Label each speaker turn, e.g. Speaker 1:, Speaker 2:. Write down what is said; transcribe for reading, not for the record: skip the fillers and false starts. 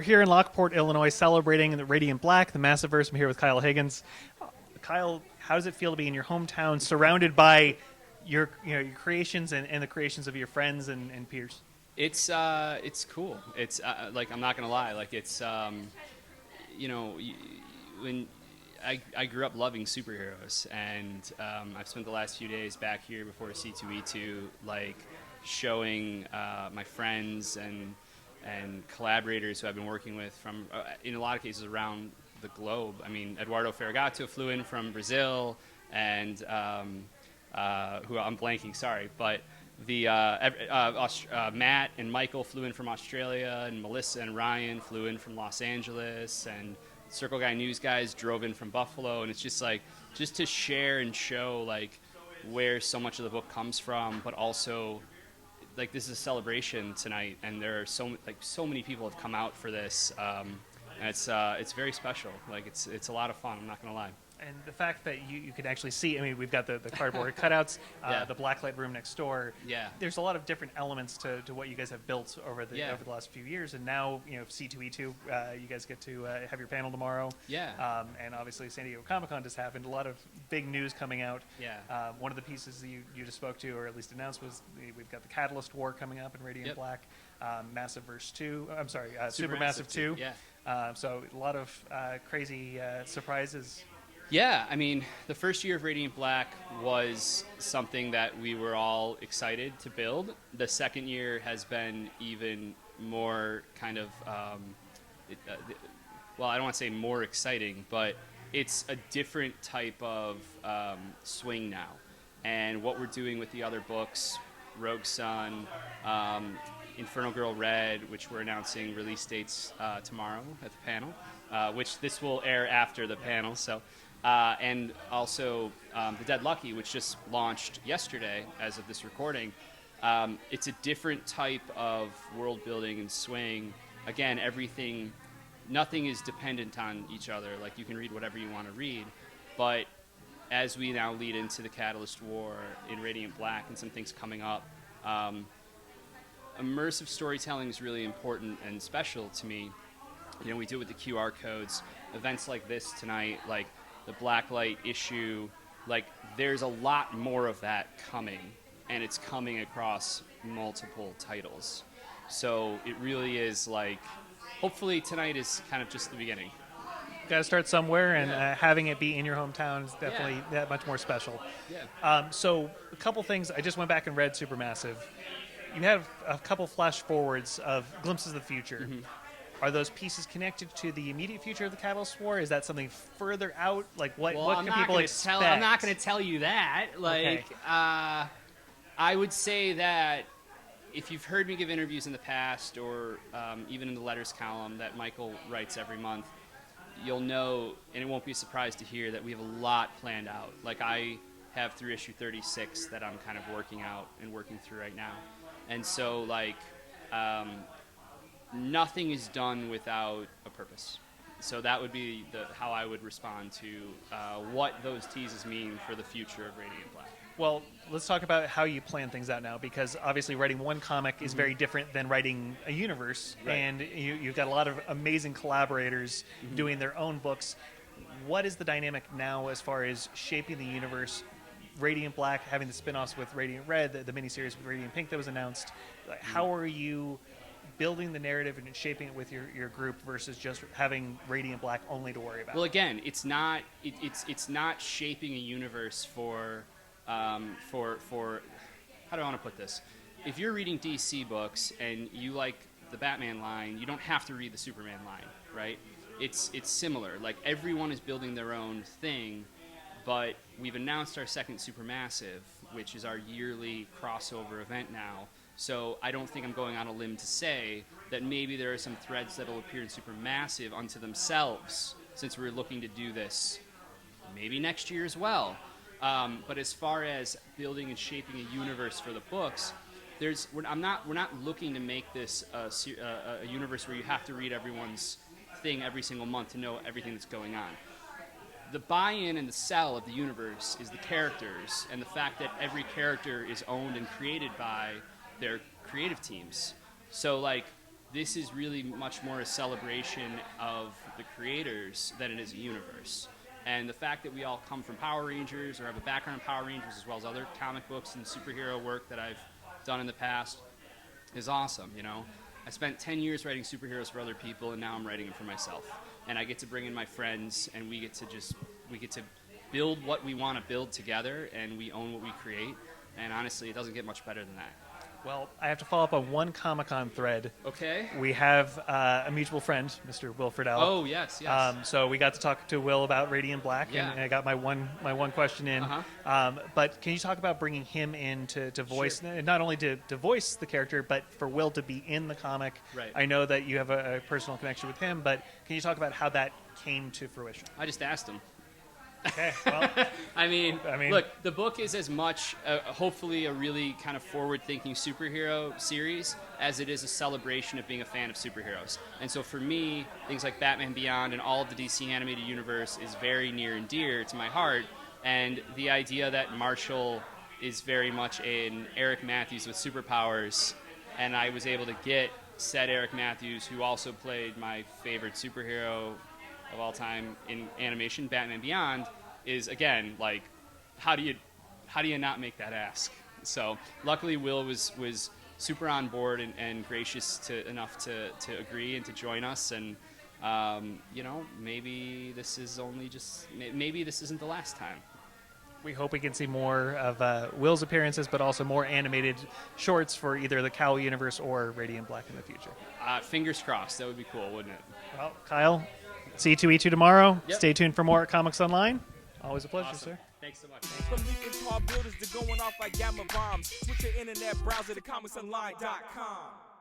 Speaker 1: here in Lockport, Illinois, celebrating the Radiant Black, the Massiverse. I'm here with Kyle Higgins. Kyle, how does it feel to be in your hometown, surrounded by your creations and the creations of your friends and peers?
Speaker 2: It's cool. It's like, I'm not gonna lie. Like, it's you know y- when I grew up loving superheroes, and I've spent the last few days back here before C2E2, like showing my friends and collaborators who I've been working with from in a lot of cases around the globe. I mean, Eduardo Ferragato flew in from Brazil, and who I'm blanking, sorry, but Matt and Michael flew in from Australia, and Melissa and Ryan flew in from Los Angeles, and Circle Guy News guys drove in from Buffalo, and it's just like, just to share and show like where so much of the book comes from, but also like, this is a celebration tonight, and there are so many people have come out for this, and it's very special. Like, it's a lot of fun. I'm not gonna lie.
Speaker 1: And the fact that you could actually see, I mean, we've got the cardboard cutouts,
Speaker 2: Yeah.
Speaker 1: the blacklight room next door.
Speaker 2: Yeah.
Speaker 1: There's a lot of different elements to what you guys have built over the last few years. And now, C2E2, you guys get to have your panel tomorrow.
Speaker 2: Yeah.
Speaker 1: And obviously San Diego Comic-Con just happened. A lot of big news coming out.
Speaker 2: Yeah.
Speaker 1: One of the pieces that you just spoke to, or at least announced, was we've got the Catalyst War coming up in Radiant
Speaker 2: Yep.
Speaker 1: Black. Massiverse 2, I'm sorry,
Speaker 2: Supermassive
Speaker 1: Supermassive 2.
Speaker 2: Yeah.
Speaker 1: So a lot of crazy surprises.
Speaker 2: Yeah, I mean, the first year of Radiant Black was something that we were all excited to build. The second year has been even more kind of, well, I don't want to say more exciting, but it's a different type of swing now. And what we're doing with the other books, Rogue Sun, Infernal Girl Red, which we're announcing release dates tomorrow at the panel, which this will air after the panel, so... and also The Dead Lucky, which just launched yesterday as of this recording. It's a different type of world building and swing. Again, nothing is dependent on each other. Like, you can read whatever you want to read. But as we now lead into the Catalyst War in Radiant Black and some things coming up, immersive storytelling is really important and special to me. We do it with the QR codes. Events like this tonight, like the Blacklight issue, like, there's a lot more of that coming, and it's coming across multiple titles. So it really is like, hopefully tonight is kind of just the beginning.
Speaker 1: Got to start somewhere, and having it be in your hometown is definitely that much more special.
Speaker 2: Yeah.
Speaker 1: So a couple things. I just went back and read Supermassive. You have a couple flash forwards of glimpses of the future.
Speaker 2: Mm-hmm.
Speaker 1: Are those pieces connected to the immediate future of the Catalyst War? Is that something further out? Like, what can people expect?
Speaker 2: I'm not going to tell you that. Like,
Speaker 1: Okay.
Speaker 2: I would say that if you've heard me give interviews in the past, or even in the letters column that Michael writes every month, you'll know, and it won't be a surprise to hear, that we have a lot planned out. Like, I have through issue 36 that I'm kind of working out and working through right now. And so, like, nothing is done without a purpose. So that would be how I would respond to what those teases mean for the future of Radiant Black.
Speaker 1: Well, let's talk about how you plan things out now, because obviously writing one comic is very different than writing a universe,
Speaker 2: Right.
Speaker 1: and you've got a lot of amazing collaborators doing their own books. What is the dynamic now as far as shaping the universe? Radiant Black, having the spin-offs with Radiant Red, the miniseries with Radiant Pink that was announced. Like, how are you building the narrative and shaping it with your group versus just having Radiant Black only to worry about?
Speaker 2: Well, again, it's not shaping a universe for how do I want to put this? If you're reading DC books and you like the Batman line, you don't have to read the Superman line, right? It's similar. Like, everyone is building their own thing, but we've announced our second Supermassive, which is our yearly crossover event now. So I don't think I'm going on a limb to say that maybe there are some threads that will appear in Supermassive unto themselves, since we're looking to do this maybe next year as well. But as far as building and shaping a universe for the books, we're not looking to make this a universe where you have to read everyone's thing every single month to know everything that's going on. The buy-in and the sell of the universe is the characters, and the fact that every character is owned and created by their creative teams. So, like, this is really much more a celebration of the creators than it is a universe. And the fact that we all come from Power Rangers or have a background in Power Rangers as well as other comic books and superhero work that I've done in the past is awesome, you know. I spent 10 years writing superheroes for other people, and now I'm writing them for myself. And I get to bring in my friends, and we get to build what we want to build together, and we own what we create. And honestly, it doesn't get much better than that.
Speaker 1: Well, I have to follow up on one Comic-Con thread.
Speaker 2: Okay.
Speaker 1: We have a mutual friend, Mr. Will Friedle.
Speaker 2: Oh, yes.
Speaker 1: So we got to talk to Will about Radiant Black,
Speaker 2: Yeah.
Speaker 1: and I got my one question in. But can you talk about bringing him in to voice,
Speaker 2: Sure.
Speaker 1: not only to voice the character, but for Will to be in the comic?
Speaker 2: Right.
Speaker 1: I know that you have a personal connection with him, but can you talk about how that came to fruition?
Speaker 2: I just asked him.
Speaker 1: Okay, well,
Speaker 2: I mean,
Speaker 1: I
Speaker 2: look, the book is as much, hopefully, a really kind of forward-thinking superhero series as it is a celebration of being a fan of superheroes. And so for me, things like Batman Beyond and all of the DC animated universe is very near and dear to my heart. And the idea that Marshall is very much an Eric Matthews with superpowers, and I was able to get said Eric Matthews, who also played my favorite superhero of all time in animation, Batman Beyond, is again like, how do you not make that ask? So luckily, Will was super on board and gracious enough to agree and to join us. And you know, maybe this isn't the last time.
Speaker 1: we hope we can see more of Will's appearances, but also more animated shorts for either the Cowl universe or Radiant Black in the future.
Speaker 2: Fingers crossed. That would be cool, wouldn't it?
Speaker 1: Well, Kyle, C2E2 tomorrow.
Speaker 2: Yep.
Speaker 1: Stay tuned for more at Comics Online. Always a pleasure,
Speaker 2: Awesome.
Speaker 1: sir.
Speaker 2: Thanks so much.
Speaker 3: From leaping tall buildings to going off like gamma bombs. Switch your internet browser to comicsonline.com.